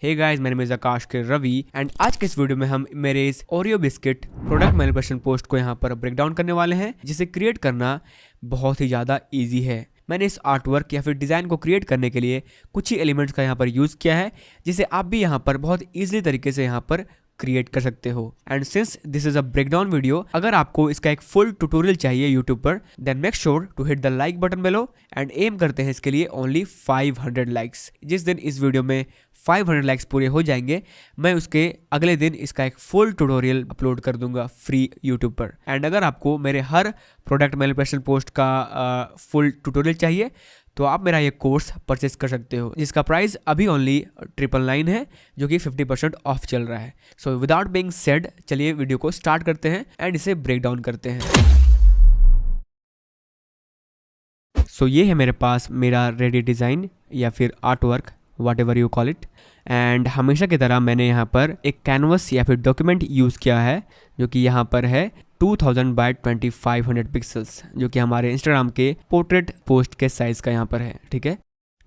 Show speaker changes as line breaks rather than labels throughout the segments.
Hey guys, मेरे में आकाश के रवि एंड आज के इस वीडियो में हम मेरे इस Oreo biscuit product manipulation post को यहाँ पर ब्रेक डाउन करने वाले हैं, जिसे क्रिएट करना बहुत ही ज़्यादा इजी है। मैंने इस आर्ट वर्क या फिर डिज़ाइन को क्रिएट करने के लिए कुछ ही एलिमेंट्स का यहाँ पर यूज़ किया है, जिसे आप भी यहाँ पर बहुत ईजिली तरीके से यहाँ पर क्रिएट कर सकते हो। And since this is a breakdown video, अगर आपको इसका एक फुल ट्यूटोरियल चाहिए यूट्यूब पर, then make sure to hit the like button below and एम करते हैं इसके लिए ओनली 500 लाइक्स। जिस दिन इस वीडियो में 500 लाइक्स पूरे हो जाएंगे, मैं उसके अगले दिन इसका एक फुल ट्यूटोरियल अपलोड कर दूंगा फ्री यूट्यूब पर। एंड अगर आपको मेरे हर प्रोडक्ट मैनिपुलेशन पोस्ट का फुल ट्यूटोरियल चाहिए तो आप मेरा ये कोर्स परचेस कर सकते हो, जिसका प्राइस अभी ओनली 999 है, जो कि 50% ऑफ चल रहा है। सो विदाउट बीइंग सेड, चलिए वीडियो को स्टार्ट करते हैं एंड इसे ब्रेक डाउन करते हैं। सो ये है मेरे पास मेरा रेडी डिज़ाइन या फिर art work, what ever you call it. And हमेशा की तरह मैंने यहाँ पर एक कैनवस या फिर डॉक्यूमेंट यूज़ किया है, जो कि यहाँ पर है 2000 बाय 2500 पिक्सल्स, जो कि हमारे इंस्टाग्राम के पोर्ट्रेट पोस्ट के साइज़ का यहाँ पर है। ठीक है,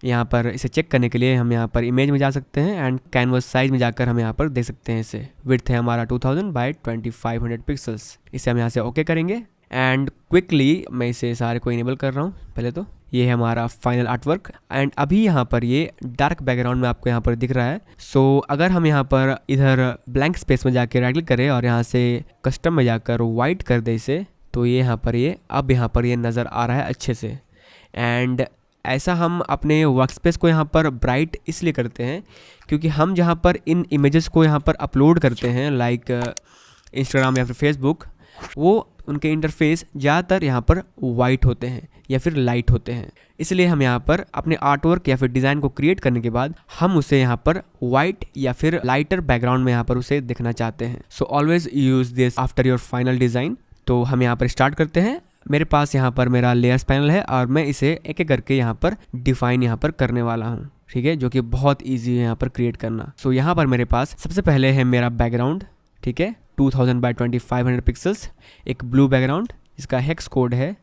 यहाँ पर इसे चेक करने के लिए हम यहाँ पर इमेज में जा सकते हैं एंड कैनवस साइज में जाकर हम यहाँ पर देख सकते हैं। इसे विड्थ है हमारा 2000 बाय 2500 पिक्सल्स। इसे हम यहाँ से ओके करेंगे एंड क्विकली मैं इसे सारे को इनेबल कर रहा हूँ। पहले तो ये है हमारा फाइनल आर्टवर्क एंड अभी यहाँ पर ये डार्क बैकग्राउंड में आपको यहाँ पर दिख रहा है। सो अगर हम यहाँ पर इधर ब्लैंक स्पेस में जाके राइट क्लिक करें और यहाँ से कस्टम में जाकर वाइट कर दे इसे, तो ये यहाँ पर ये अब यहाँ पर ये नज़र आ रहा है अच्छे से। एंड ऐसा हम अपने वर्क स्पेस को यहाँ पर ब्राइट इसलिए करते हैं क्योंकि हम जहाँ पर इन इमेजेस को यहाँ पर अपलोड करते हैं, लाइक इंस्टाग्राम या फिर फेसबुक, वो उनके इंटरफेस ज़्यादातर यहाँ पर वाइट होते हैं या फिर लाइट होते हैं। इसलिए हम यहाँ पर अपने आर्टवर्क या फिर डिज़ाइन को क्रिएट करने के बाद हम उसे यहाँ पर वाइट या फिर लाइटर बैकग्राउंड में यहाँ पर उसे देखना चाहते हैं। So always use this after your final design. तो हम यहाँ पर स्टार्ट करते हैं। मेरे पास यहाँ पर मेरा लेयर्स पैनल है और मैं इसे एक एक करके यहाँ पर डिफाइन यहाँ पर करने वाला हूँ। ठीक है, जो कि बहुत ईजी है यहाँ पर क्रिएट करना। सो यहाँ पर मेरे पास सबसे पहले है मेरा बैकग्राउंड। ठीक है, 2000 बाय 2500 पिक्सल्स, एक ब्लू बैकग्राउंड, इसका हेक्स कोड है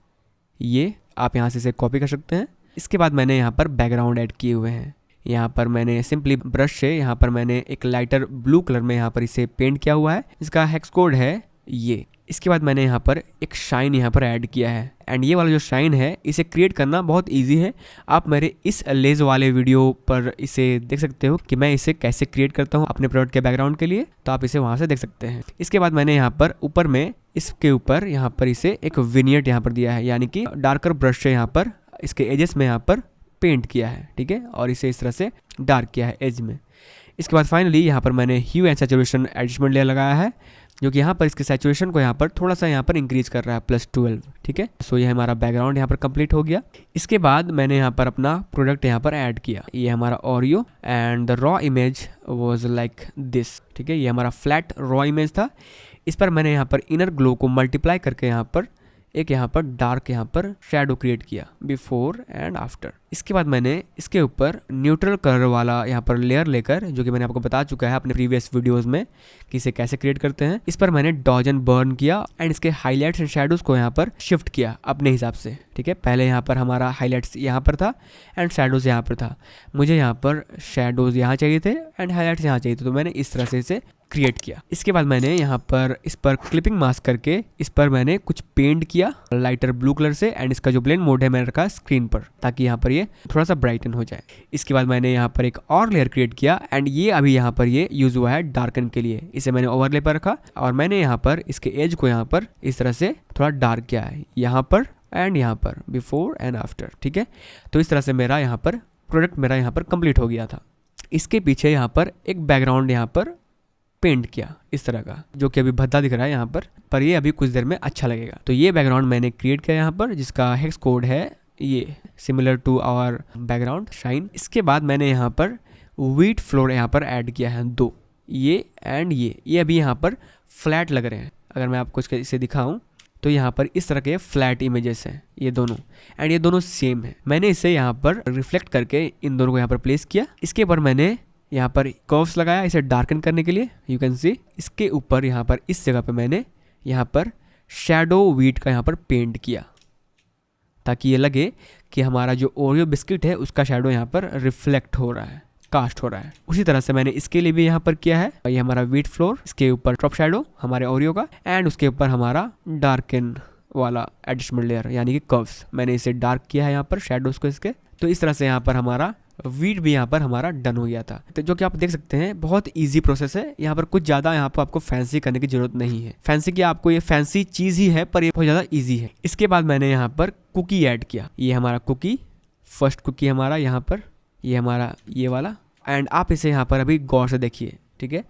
ये, आप यहाँ से इसे कॉपी कर सकते हैं। इसके बाद मैंने यहाँ पर बैकग्राउंड ऐड किए हुए हैं। यहाँ पर मैंने सिंपली ब्रश से यहाँ पर मैंने एक लाइटर ब्लू कलर में यहाँ पर इसे पेंट किया हुआ है, इसका हेक्स कोड है ये। इसके बाद मैंने यहाँ पर एक शाइन यहाँ पर ऐड किया है एंड ये वाला जो शाइन है इसे क्रिएट करना बहुत इजी है। आप मेरे इस लेज वाले वीडियो पर इसे देख सकते हो कि मैं इसे कैसे क्रिएट करता हूँ अपने प्रोडक्ट के बैकग्राउंड के लिए, तो आप इसे वहाँ से देख सकते हैं। इसके बाद मैंने यहाँ पर ऊपर में इसके ऊपर यहाँ पर इसे एक विनियट यहाँ पर दिया है, यानी कि डार्कर ब्रश से यहाँ पर इसके एजेस में यहाँ पर पेंट किया है। ठीक है, और इसे इस तरह से डार्क किया है एज में। इसके बाद फाइनली यहाँ पर मैंने hue and saturation adjustment layer लगाया है, जो कि यहाँ पर इसके सैचुरेशन को यहाँ पर थोड़ा सा यहाँ पर इंक्रीज कर रहा है +12। ठीक है, सो ये हमारा बैकग्राउंड यहाँ पर कंप्लीट हो गया। इसके बाद मैंने यहाँ पर अपना प्रोडक्ट यहाँ पर ऐड किया। ये हमारा Oreo and the raw image was like this. ठीक है, ये हमारा फ्लैट रॉ इमेज था। इस पर मैंने यहाँ पर इनर ग्लो को मल्टीप्लाई करके यहाँ पर एक यहाँ पर डार्क यहाँ पर शैडो क्रिएट किया बिफोर एंड आफ्टर। इसके बाद मैंने इसके ऊपर न्यूट्रल कलर वाला यहाँ पर लेयर लेकर, जो कि मैंने आपको बता चुका है अपने प्रीवियस वीडियोस में कि इसे कैसे क्रिएट करते हैं, इस पर मैंने डॉज एंड बर्न किया एंड इसके हाईलाइट्स एंड शैडोज को यहाँ पर शिफ्ट किया अपने हिसाब से। ठीक है, पहले यहाँ पर हमारा हाईलाइट्स यहाँ पर था एंड शैडोज यहाँ पर था। मुझे यहाँ पर शैडोज यहाँ चाहिए थे एंड हाईलाइट्स यहाँ चाहिए थे, तो मैंने इस तरह से इसे क्रिएट किया। इसके बाद मैंने यहाँ पर इस पर क्लिपिंग मास्क करके इस पर मैंने कुछ पेंट किया लाइटर ब्लू कलर से एंड इसका जो ब्लेंड मोड है मैंने रखा स्क्रीन पर, ताकि यहाँ पर ये थोड़ा सा ब्राइटन हो जाए। इसके बाद मैंने यहाँ पर एक और लेयर क्रिएट किया एंड ये अभी यहाँ पर ये यूज हुआ है डार्कन के लिए। इसे मैंने ओवरले पर रखा और मैंने यहाँ पर इसके एज को यहाँ पर इस तरह से थोड़ा डार्क किया है, यहाँ पर एंड यहाँ पर, बिफोर एंड आफ्टर। ठीक है, तो इस तरह से मेरा यहाँ पर प्रोडक्ट मेरा यहाँ पर कंप्लीट हो गया था। इसके पीछे यहाँ पर एक बैकग्राउंड यहाँ पर पेंट किया इस तरह का, जो कि अभी भद्दा दिख रहा है यहाँ पर ये अभी कुछ देर में अच्छा लगेगा। तो ये बैकग्राउंड मैंने क्रिएट किया यहाँ पर, जिसका हेक्स कोड है ये, similar to our background shine. इसके बाद मैंने यहाँ पर व्हीट फ्लोर यहाँ पर ऐड किया है 2, ये एंड ये अभी यहाँ पर फ्लैट लग रहे हैं। अगर मैं आपको इसे दिखाऊं तो यहाँ पर इस तरह के फ्लैट इमेजेस हैं ये दोनों, एंड ये दोनों सेम है। मैंने इसे यहाँ पर रिफ्लेक्ट करके इन दोनों को यहाँ पर प्लेस किया। इसके ऊपर मैंने यहाँ पर कर्व्स लगाया इसे डार्कन करने के लिए, यू कैन सी। इसके ऊपर यहाँ पर इस जगह पे मैंने यहाँ पर शैडो व्हीट का यहाँ पर पेंट किया, ताकि ये लगे कि हमारा जो ओरियो बिस्किट है उसका शैडो यहाँ पर रिफ्लेक्ट हो रहा है। कास्ट हो रहा है। उसी तरह से मैंने इसके लिए भी यहाँ पर किया है। ये हमारा व्हीट फ्लोर, इसके ऊपर टॉप शेडो हमारे ओरियो का, एंड उसके ऊपर हमारा डार्कन वाला एडिशनल लेयर यानी कि कर्व्स, मैंने इसे डार्क किया है यहाँ पर शेडोज को इसके। तो इस तरह से यहाँ पर हमारा व्हीट भी यहाँ पर हमारा डन हो गया था। तो जो कि आप देख सकते हैं बहुत इजी प्रोसेस है। यहाँ पर कुछ ज़्यादा यहाँ पर आपको फैंसी करने की जरूरत नहीं है। फैंसी की आपको ये फैंसी चीज़ ही है, पर ये बहुत ज़्यादा इजी है। इसके बाद मैंने यहाँ पर कुकी ऐड किया। ये हमारा कुकी, फर्स्ट कुकी हमारा यहाँ पर, ये हमारा ये वाला, एंड आप इसे यहाँ पर अभी गौर से देखिए, ठीक है।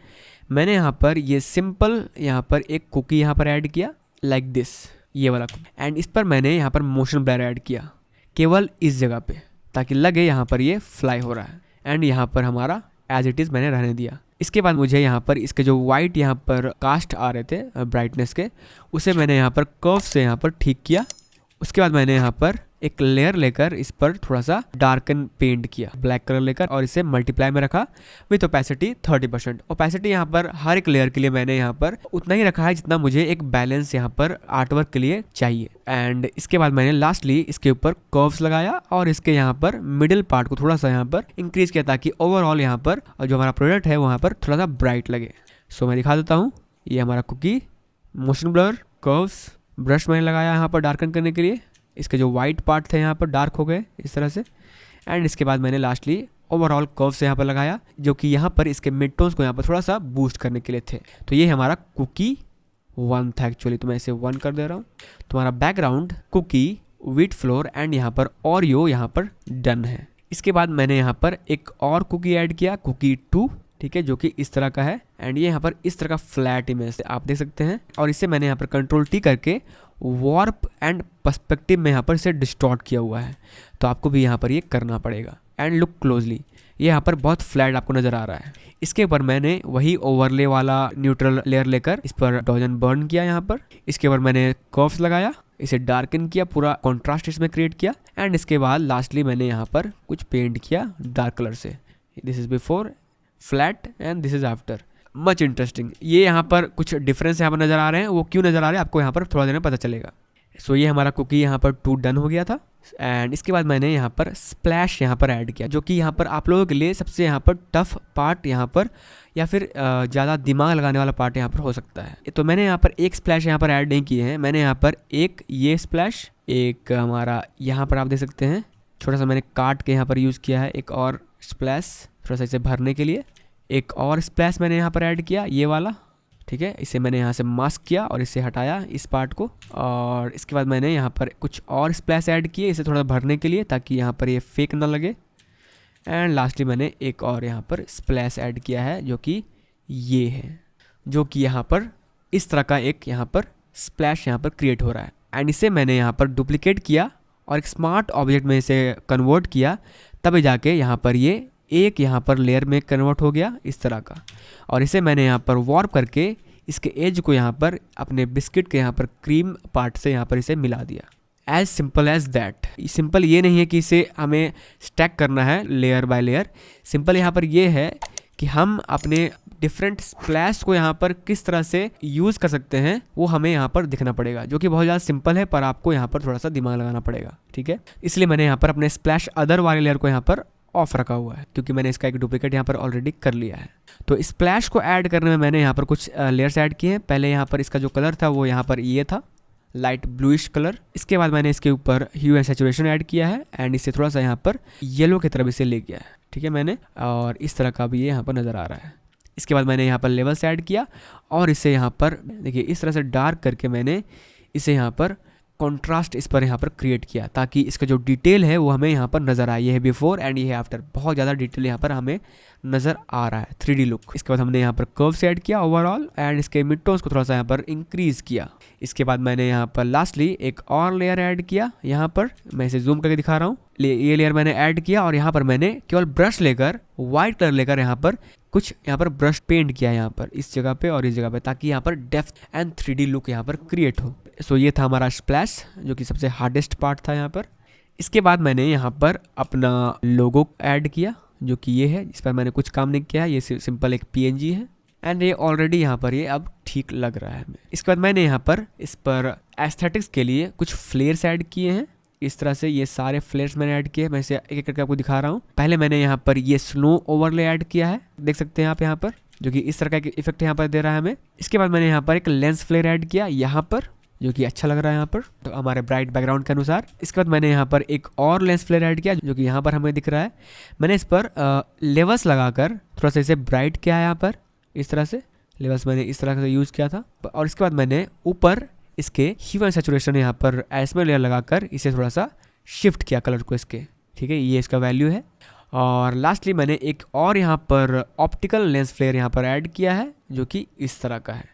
मैंने यहाँ पर ये सिंपल यहाँ पर एक कुकी यहाँ पर ऐड किया लाइक दिस, ये वाला, एंड इस पर मैंने यहाँ पर मोशन ब्लर ऐड किया केवल इस जगह पे, ताकि लगे यहाँ पर ये फ्लाई हो रहा है। एंड यहाँ पर हमारा एज इट इज़ मैंने रहने दिया। इसके बाद मुझे यहाँ पर इसके जो वाइट यहाँ पर कास्ट आ रहे थे ब्राइटनेस के, उसे मैंने यहाँ पर कर्व से यहाँ पर ठीक किया। उसके बाद मैंने यहाँ पर एक लेयर लेकर इस पर थोड़ा सा डार्कन पेंट किया ब्लैक कलर लेकर, और इसे मल्टीप्लाई में रखा विथ ओपेसिटी 30%। ओपेसिटी यहाँ पर हर एक लेयर के लिए मैंने यहाँ पर उतना ही रखा है जितना मुझे एक बैलेंस यहाँ पर आर्टवर्क के लिए चाहिए। एंड इसके बाद मैंने लास्टली इसके ऊपर कर्व्स लगाया और इसके यहाँ पर मिडिल पार्ट को थोड़ा सा यहाँ पर इंक्रीज किया, ताकि ओवरऑल यहाँ पर जो हमारा प्रोडक्ट है वहाँ पर थोड़ा सा ब्राइट लगे। सो मैं दिखा देता हूँ। ये हमारा cookie, motion blur, curves, brush मैंने लगाया यहाँ पर डार्कन करने के लिए। इसके जो वाइट पार्ट थे यहाँ पर डार्क हो गए इस तरह से। एंड इसके बाद मैंने लास्टली ओवरऑल कर्व से यहाँ पर लगाया, जो कि यहाँ पर इसके मिड टोन्स को यहाँ पर थोड़ा सा बूस्ट करने के लिए थे। तो ये हमारा कुकी 1 था एक्चुअली, तो मैं इसे 1 कर दे रहा हूँ। तुम्हारा background, cookie, wheat flour and यहाँ पर ओरियो यहाँ पर डन है। इसके बाद मैंने यहाँ पर एक और कुकी ऐड किया, कुकी 2, ठीक है, जो कि इस तरह का है। एंड ये यहाँ पर इस तरह का फ्लैट इमेज आप देख सकते हैं, और इसे मैंने यहाँ पर कंट्रोल टी करके वार्प एंड पर्सपेक्टिव में यहाँ पर इसे डिस्टॉर्ट किया हुआ है। तो आपको भी यहाँ पर ये करना पड़ेगा। एंड लुक क्लोजली, ये यहाँ पर बहुत फ्लैट आपको नज़र आ रहा है। इसके ऊपर मैंने वही ओवरले वाला न्यूट्रल लेयर लेकर इस पर डॉजन बर्न किया यहाँ पर। इसके ऊपर मैंने कर्व्स लगाया, इसे डार्कन किया, पूरा कॉन्ट्रास्ट इसमें क्रिएट किया। एंड इसके बाद लास्टली मैंने यहाँ पर कुछ पेंट किया डार्क कलर से। This is before flat and this is after. Much interesting. ये यहाँ पर कुछ डिफरेंस यहाँ पर नज़र आ रहे हैं, वो क्यों नज़र आ रहे हैं आपको यहाँ पर थोड़ा देर में पता चलेगा। सो ये हमारा कुकी यहाँ पर 2 डन हो गया था। एंड इसके बाद मैंने यहाँ पर स्प्लैश यहाँ पर ऐड किया, जो कि यहाँ पर आप लोगों के लिए सबसे यहाँ पर टफ पार्ट यहाँ पर, या फिर ज़्यादा दिमाग लगाने वाला पार्ट यहाँ पर हो सकता है। तो मैंने यहाँ पर एक स्प्लैश यहाँ पर ऐड नहीं किए हैं। मैंने यहाँ पर एक ये स्प्लैश, एक हमारा यहाँ पर आप देख सकते हैं छोटा सा मैंने काट के यहाँ पर यूज़ किया है, एक और स्प्लैश थोड़ा सा इसे भरने के लिए, एक और स्प्लैश मैंने यहाँ पर ऐड किया ये वाला, ठीक है। इसे मैंने यहाँ से मास्क किया और इसे हटाया इस पार्ट को। और इसके बाद मैंने यहाँ पर कुछ और स्प्लैश ऐड किए इसे थोड़ा भरने के लिए, ताकि यहाँ पर ये फेक ना लगे। एंड लास्टली मैंने एक और यहाँ पर स्प्लैश ऐड किया है, जो कि ये है, जो कि यहाँ पर इस तरह का एक यहाँ पर स्प्लैश यहाँ पर क्रिएट हो रहा है। एंड इसे मैंने यहाँ पर डुप्लीकेट किया और एक स्मार्ट ऑब्जेक्ट में इसे कन्वर्ट किया, तभी जाके यहाँ पर ये एक यहाँ पर लेयर में कन्वर्ट हो गया इस तरह का। और इसे मैंने यहाँ पर वॉर्प करके इसके एज को यहाँ पर अपने बिस्किट के यहाँ पर क्रीम पार्ट से यहाँ पर इसे मिला दिया। As simple as that. Simple ये नहीं है कि इसे हमें स्टैक करना है लेयर बाय लेयर। सिंपल यहाँ पर ये है कि हम अपने डिफरेंट स्प्लैश को यहाँ पर किस तरह से यूज़ कर सकते हैं, वो हमें यहाँ पर दिखना पड़ेगा, जो कि बहुत ज़्यादा सिंपल है, पर आपको यहाँ पर थोड़ा सा दिमाग लगाना पड़ेगा, ठीक है। इसलिए मैंने यहाँ पर अपने स्प्लैश अदर वाले लेयर को यहाँ पर ऑफ रखा हुआ है, क्योंकि मैंने इसका एक डुप्लीकेट यहाँ पर ऑलरेडी कर लिया है। तो स्प्लैश को ऐड करने में मैंने यहाँ पर कुछ लेयर्स ऐड किए हैं। पहले यहाँ पर इसका जो कलर था वो यहाँ पर ये था लाइट ब्लूइश कलर। इसके बाद मैंने इसके ऊपर ह्यू एंड सैचुरेशन ऐड किया है, एंड इसे थोड़ा सा यहाँ पर येलो की तरफ इसे ले गया है, ठीक है मैंने, और इस तरह का भी ये यहाँ पर नज़र आ रहा है। इसके बाद मैंने यहाँ पर लेवल्स ऐड किया और इसे यहाँ पर देखिए इस तरह से डार्क करके मैंने इसे यहाँ पर कॉन्ट्रास्ट इस पर यहाँ पर क्रिएट किया, ताकि इसका जो डिटेल है वो हमें यहाँ पर नज़र आए। ये है बिफोर एंड ये है आफ्टर, बहुत ज़्यादा डिटेल यहाँ पर हमें नज़र आ रहा है, 3D लुक। इसके बाद हमने यहाँ पर कर्व्स ऐड किया ओवरऑल, एंड इसके मिड टोन्स को थोड़ा सा यहाँ पर इंक्रीज़ किया। इसके बाद मैंने यहाँ पर लास्टली एक और लेयर ऐड किया। यहाँ पर मैं इसे जूम करके दिखा रहा हूँ। ये लेयर मैंने ऐड किया और यहाँ पर मैंने केवल ब्रश लेकर वाइट कलर लेकर यहाँ पर कुछ यहाँ पर ब्रश पेंट किया यहाँ पर इस जगह पे और इस जगह पे, ताकि यहाँ पर डेप्थ एंड 3D लुक यहाँ पर क्रिएट हो। सो ये था हमारा स्प्लैश, जो कि सबसे हार्डेस्ट पार्ट था यहाँ पर। इसके बाद मैंने यहाँ पर अपना लोगो ऐड किया, जो कि ये है, इस पर मैंने कुछ काम नहीं किया है, ये सिंपल एक PNG है, एंड ये ऑलरेडी यहाँ पर ये अब ठीक लग रहा है हमें। इसके बाद मैंने यहाँ पर इस पर एस्थेटिक्स के लिए कुछ फ्लेयर्स ऐड किए हैं, इस तरह से ये सारे फ्लेयर्स मैंने ऐड किए हैं। मैं इसे एक एक करके आपको दिखा रहा हूँ। पहले मैंने यहाँ पर ये स्नो ओवरले ऐड किया है, देख सकते हैं आप यहाँ पर, जो कि इस तरह का एक इफेक्ट यहाँ पर दे रहा है हमें। इसके बाद मैंने यहाँ पर एक लेंस फ्लेयर ऐड किया यहाँ पर, जो कि अच्छा लग रहा है यहाँ पर तो हमारे ब्राइट बैकग्राउंड के अनुसार। इसके बाद मैंने यहाँ पर एक और लेंस फ्लेयर ऐड किया, जो कि यहाँ पर हमें दिख रहा है। मैंने इस पर लेवल्स लगाकर थोड़ा सा इसे ब्राइट किया है यहाँ पर, इस तरह से लेवल्स मैंने इस तरह से यूज़ किया था। और इसके बाद मैंने ऊपर इसके ह्यू एंड सैचुरेशन यहाँ पर एसमेल लेयर लगाकर इसे थोड़ा सा शिफ्ट किया कलर को इसके, ठीक है, ये इसका वैल्यू है। और लास्टली मैंने एक और यहाँ पर ऑप्टिकल लेंस फ्लेयर यहाँ पर ऐड किया है, जो कि इस तरह का है।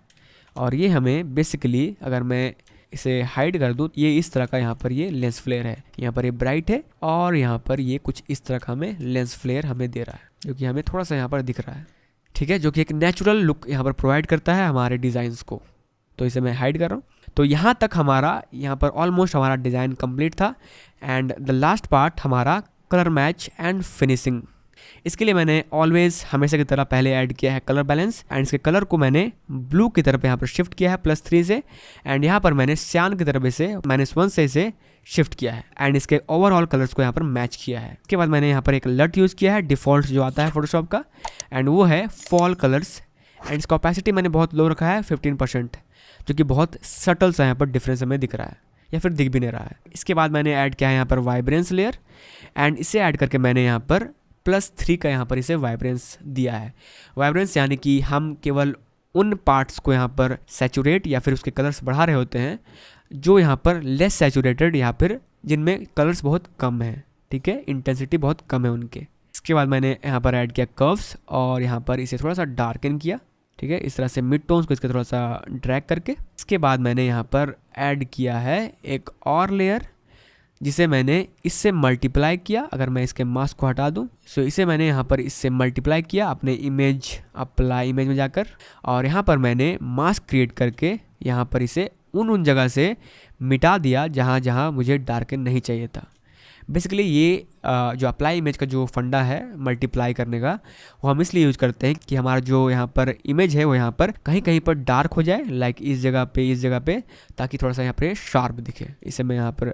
और ये हमें बेसिकली, अगर मैं इसे हाइड कर दूँ, ये इस तरह का यहाँ पर ये लेंस फ्लेयर है। यहाँ पर ये ब्राइट है और यहाँ पर ये कुछ इस तरह का हमें लेंस फ्लेयर हमें दे रहा है, जो कि हमें थोड़ा सा यहाँ पर दिख रहा है, ठीक है, जो कि एक नेचुरल लुक यहाँ पर प्रोवाइड करता है हमारे डिज़ाइंस को। तो इसे मैं हाइड कर रहा हूँ। तो यहाँ तक हमारा यहाँ पर ऑलमोस्ट हमारा डिज़ाइन कंप्लीट था। एंड द लास्ट पार्ट हमारा कलर मैच एंड फिनिशिंग। इसके लिए मैंने ऑलवेज हमेशा की तरह पहले ऐड किया है कलर बैलेंस, एंड इसके कलर को मैंने ब्लू की तरफ यहाँ पर शिफ्ट किया है +3 से। एंड यहाँ पर मैंने सियान की तरफ इसे -1 से इसे शिफ्ट किया है एंड इसके ओवरऑल कलर्स को यहाँ पर मैच किया है। इसके बाद मैंने यहाँ पर एक लट यूज़ किया है डिफ़ॉल्ट जो आता है फोटोशॉप का, एंड वो है फॉल कलर्स। एंड इसका ओपेसिटी मैंने बहुत लो रखा है 15%, जो कि बहुत सटल सा यहाँ पर डिफरेंस हमें दिख रहा है या फिर दिख भी नहीं रहा है। इसके बाद मैंने ऐड किया है यहाँ पर वाइब्रेंस लेयर, एंड इसे ऐड करके मैंने यहाँ पर +3 का यहाँ पर इसे वाइब्रेंस दिया है। वाइब्रेंस यानी कि हम केवल उन पार्ट्स को यहाँ पर सैचुरेट या फिर उसके कलर्स बढ़ा रहे होते हैं जो यहाँ पर लेस सैचुरेटेड या फिर जिनमें कलर्स बहुत कम हैं, ठीक है, इंटेंसिटी बहुत कम है उनके। इसके बाद मैंने यहाँ पर ऐड किया कर्व्स और यहाँ पर इसे थोड़ा सा डार्कन किया, ठीक है, इस तरह से मिड टोन्स को इसके थोड़ा सा ड्रैग करके। इसके बाद मैंने यहाँ पर ऐड किया है एक और लेयर, जिसे मैंने इससे मल्टीप्लाई किया। अगर मैं इसके मास्क को हटा दूँ, सो इसे मैंने यहाँ पर इससे मल्टीप्लाई किया अपने इमेज अप्लाई इमेज में जाकर, और यहाँ पर मैंने मास्क क्रिएट करके यहाँ पर इसे उन जगह से मिटा दिया जहाँ जहाँ मुझे डार्कन नहीं चाहिए था। बेसिकली ये जो अप्लाई इमेज का जो फंडा है मल्टीप्लाई करने का, वो हम इसलिए यूज़ करते हैं कि हमारा जो यहाँ पर इमेज है वो यहाँ पर कहीं कहीं पर डार्क हो जाए, लाइक इस जगह पे, ताकि थोड़ा सा यहाँ पर शार्प दिखे। इसे मैं यहाँ पर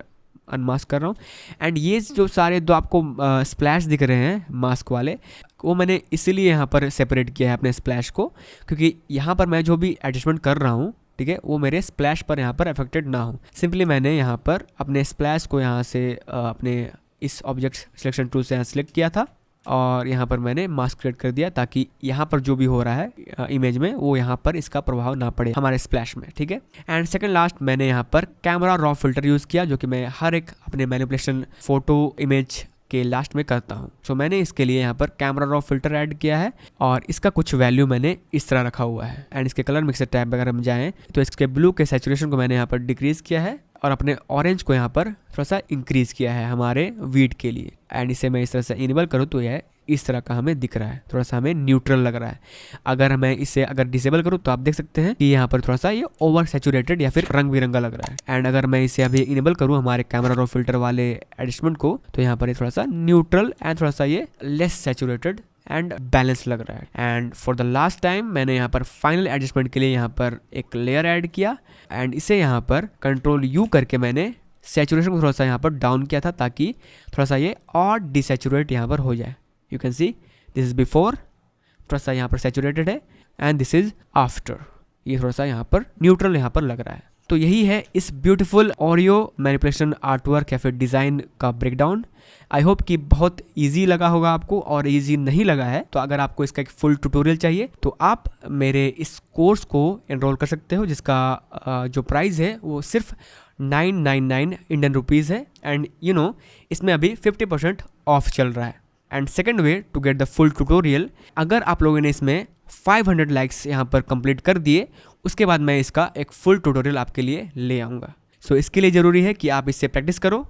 अनमास्क कर रहा हूँ। एंड ये जो सारे दो आपको स्प्लैश दिख रहे हैं मास्क वाले, वो मैंने इसीलिए यहाँ पर सेपरेट किया है अपने स्प्लैश को, क्योंकि यहाँ पर मैं जो भी एडजस्टमेंट कर रहा हूँ, ठीक है, वो मेरे स्प्लैश पर यहाँ पर अफेक्टेड ना हो। सिंपली मैंने यहाँ पर अपने स्प्लैश को यहाँ से अपने इस ऑब्जेक्ट सिलेक्शन टूल से यहाँ सेलेक्ट किया था और यहाँ पर मैंने मास्क क्रिएट कर दिया, ताकि यहाँ पर जो भी हो रहा है इमेज में वो यहाँ पर इसका प्रभाव ना पड़े हमारे स्प्लैश में, ठीक है। एंड सेकंड लास्ट मैंने यहाँ पर कैमरा रॉ फिल्टर यूज़ किया, जो कि मैं हर एक अपने मैनिपुलेशन फोटो इमेज के लास्ट में करता हूँ। सो मैंने इसके लिए यहाँ पर कैमरा रॉ फिल्टर ऐड किया है और इसका कुछ वैल्यू मैंने इस तरह रखा हुआ है। एंड इसके कलर मिक्सर टैब अगर हम जाएँ तो इसके ब्लू के सैचुरेशन को मैंने यहाँ पर डिक्रीज़ किया है और अपने ऑरेंज को यहाँ पर थोड़ा सा इंक्रीज़ किया है हमारे वीट के लिए। एंड इसे मैं इस तरह से इनेबल करूँ तो यह इस तरह का हमें दिख रहा है, थोड़ा सा हमें न्यूट्रल लग रहा है। अगर मैं इसे अगर डिसेबल करूँ तो आप देख सकते हैं कि यहाँ पर थोड़ा सा ये ओवर सैचुरेटेड या फिर रंग बिरंगा लग रहा है। एंड अगर मैं इसे अभी इनेबल करूँ हमारे कैमरा रॉ फिल्टर वाले एडजस्टमेंट को, तो यहाँ पर ये थोड़ा सा न्यूट्रल एंड थोड़ा सा ये लेस सैचुरेटेड एंड बैलेंस लग रहा है। And for the last time मैंने यहाँ पर फाइनल एडजस्टमेंट के लिए यहाँ पर एक लेयर ऐड किया एंड इसे यहाँ पर Ctrl+U करके मैंने सैचुरेशन को थोड़ा सा यहाँ पर डाउन किया था, ताकि थोड़ा सा ये और डिसैचुरेट यहाँ पर हो जाए। You can see this is before, थोड़ा सा यहाँ पर सैचुरेटेड है, एंड दिस इज आफ्टर, ये थोड़ा सा यहाँ पर न्यूट्रल यहाँ पर लग रहा है। तो यही है इस ब्यूटीफुल ऑडियो मैनिपुलेशन आर्टवर्क या फिर डिज़ाइन का ब्रेकडाउन। आई होप कि बहुत इजी लगा होगा आपको, और इजी नहीं लगा है तो अगर आपको इसका एक फुल ट्यूटोरियल चाहिए तो आप मेरे इस कोर्स को एनरोल कर सकते हो, जिसका जो प्राइस है वो सिर्फ 999 इंडियन रुपीज़ है। एंड यू नो इसमें अभी 50% ऑफ चल रहा है। And second way to get the full tutorial, अगर आप लोगों ने इसमें 500 लाइक्स यहाँ पर कंप्लीट कर दिए, उसके बाद मैं इसका एक फुल ट्यूटोरियल आपके लिए ले आऊँगा। सो इसके लिए ज़रूरी है कि आप इससे प्रैक्टिस करो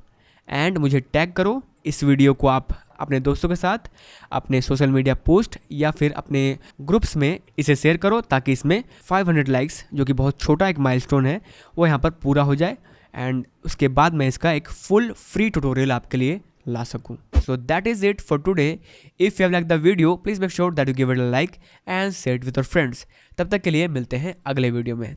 एंड मुझे टैग करो। इस वीडियो को आप अपने दोस्तों के साथ अपने सोशल मीडिया पोस्ट या फिर अपने ग्रुप्स में इसे शेयर करो, ताकि इसमें 500 लाइक्स, जो कि बहुत छोटा एक माइलस्टोन है, वो यहाँ पर पूरा हो जाए। एंड उसके बाद मैं इसका एक फुल फ्री ट्यूटोरियल आपके लिए ला सकूं। So that is it for today. If you have like the video please make sure that you give it a like and share it with your friends. तब तक के लिए मिलते हैं अगले वीडियो में।